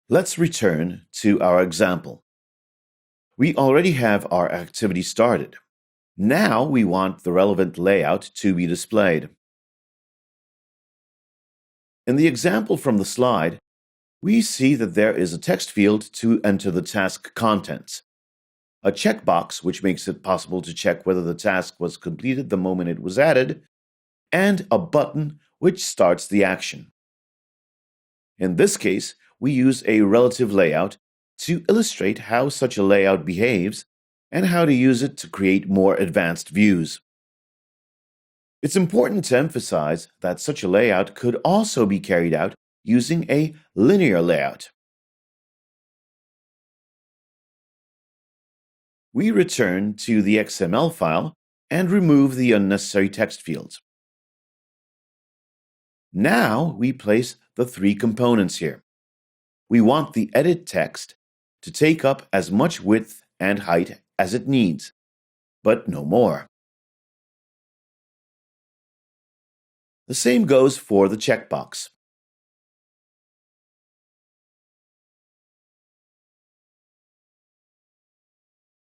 Let's return to our example. We already have our activity started. Now we want the relevant layout to be displayed. In the example from the slide, we see that there is a text field to enter the task contents, a checkbox which makes it possible to check whether the task was completed the moment it was added, and a button which starts the action. In this case, we use a relative layout to illustrate how such a layout behaves and how to use it to create more advanced views. It's important to emphasize that such a layout could also be carried out using a linear layout. We return to the XML file and remove the unnecessary text fields. Now we place the three components here. We want the edit text to take up as much width and height as it needs, but no more. The same goes for the checkbox.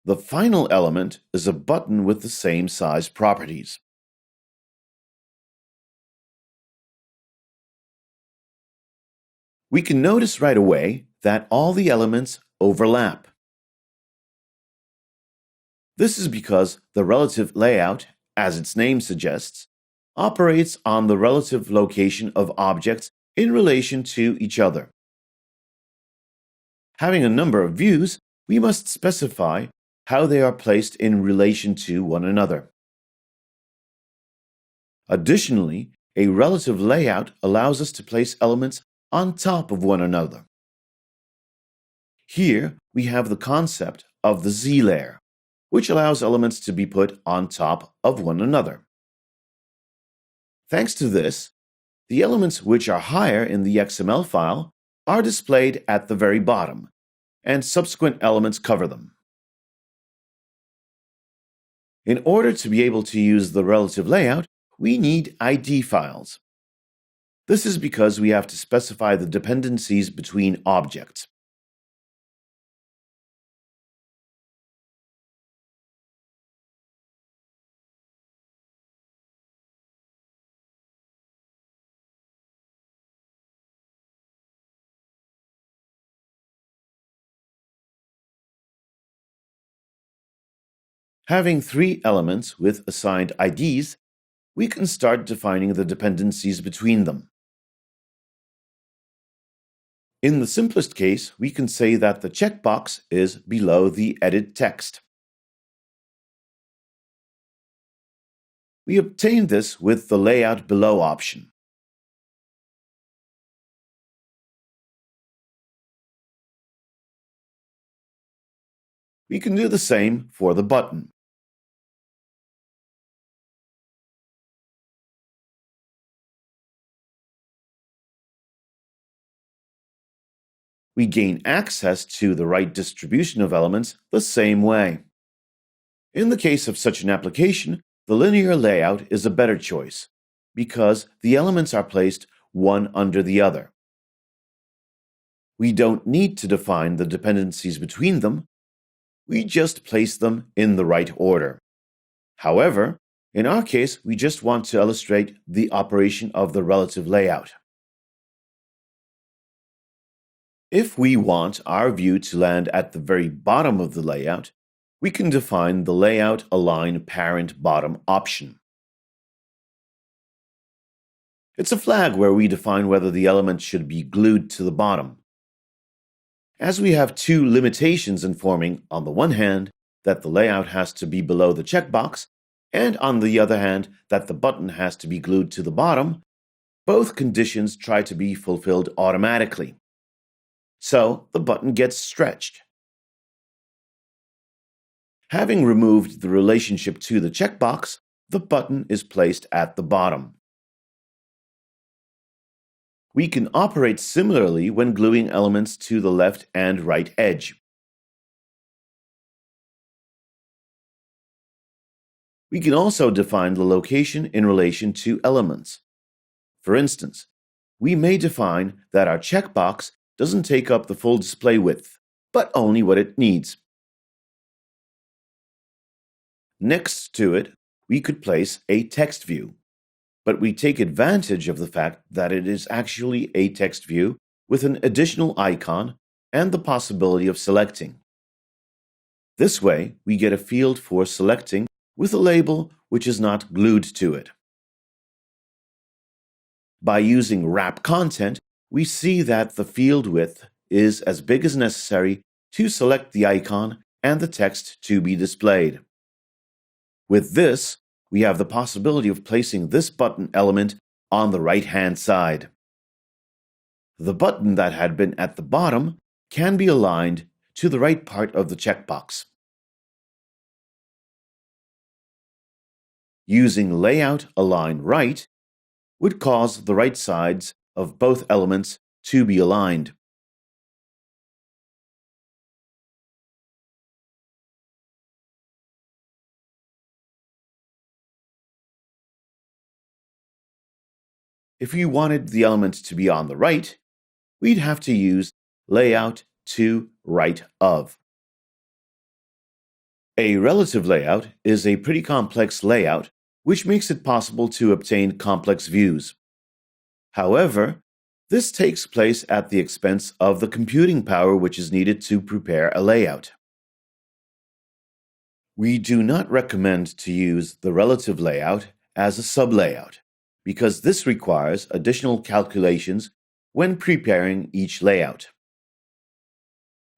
The final element is a button with the same size properties. We can notice right away that all the elements overlap. This is because the relative layout, as its name suggests, operates on the relative location of objects in relation to each other. Having a number of views, we must specify how they are placed in relation to one another. Additionally, a relative layout allows us to place elements on top of one another. Here we have the concept of the Z-layer, which allows elements to be put on top of one another. Thanks to this, the elements which are higher in the XML file are displayed at the very bottom, and subsequent elements cover them. In order to be able to use the relative layout, we need ID files. This is because we have to specify the dependencies between objects. Having three elements with assigned IDs, we can start defining the dependencies between them. In the simplest case, we can say that the checkbox is below the edit text. We obtain this with the Layout Below option. We can do the same for the button. We gain access to the right distribution of elements the same way. In the case of such an application, the linear layout is a better choice because the elements are placed one under the other. We don't need to define the dependencies between them, we just place them in the right order. However, in our case, we just want to illustrate the operation of the relative layout. If we want our view to land at the very bottom of the layout, we can define the Layout Align Parent Bottom option. It's a flag where we define whether the element should be glued to the bottom. As we have two limitations informing, on the one hand, that the layout has to be below the checkbox, and on the other hand, that the button has to be glued to the bottom, both conditions try to be fulfilled automatically. So the button gets stretched. Having removed the relationship to the checkbox, the button is placed at the bottom. We can operate similarly when gluing elements to the left and right edge. We can also define the location in relation to elements. For instance, we may define that our checkbox doesn't take up the full display width, but only what it needs. Next to it, we could place a text view, but we take advantage of the fact that it is actually a text view with an additional icon and the possibility of selecting. This way, we get a field for selecting with a label which is not glued to it. By using wrap content, we see that the field width is as big as necessary to select the icon and the text to be displayed. With this, we have the possibility of placing this button element on the right-hand side. The button that had been at the bottom can be aligned to the right part of the checkbox. Using Layout Align Right would cause the right sides of both elements to be aligned. If we wanted the element to be on the right, we'd have to use Layout to Right of. A relative layout is a pretty complex layout which makes it possible to obtain complex views. However, this takes place at the expense of the computing power which is needed to prepare a layout. We do not recommend to use the relative layout as a sub-layout, because this requires additional calculations when preparing each layout.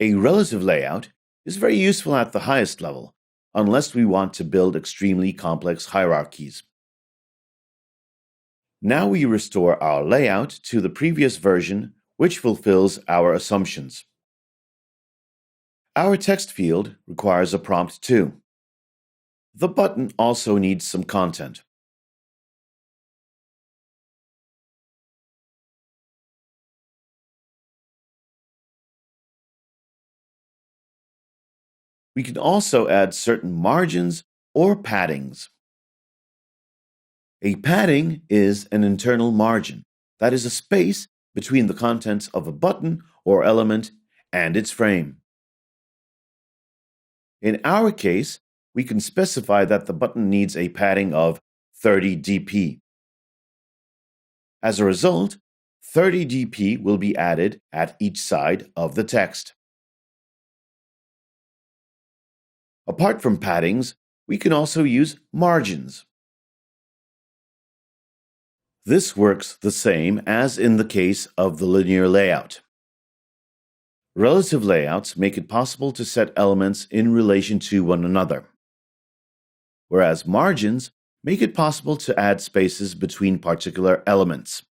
A relative layout is very useful at the highest level, unless we want to build extremely complex hierarchies. Now we restore our layout to the previous version, which fulfills our assumptions. Our text field requires a prompt too. The button also needs some content. We can also add certain margins or paddings. A padding is an internal margin, that is a space between the contents of a button or element and its frame. In our case, we can specify that the button needs a padding of 30 dp. As a result, 30 dp will be added at each side of the text. Apart from paddings, we can also use margins. This works the same as in the case of the linear layout. Relative layouts make it possible to set elements in relation to one another, whereas margins make it possible to add spaces between particular elements.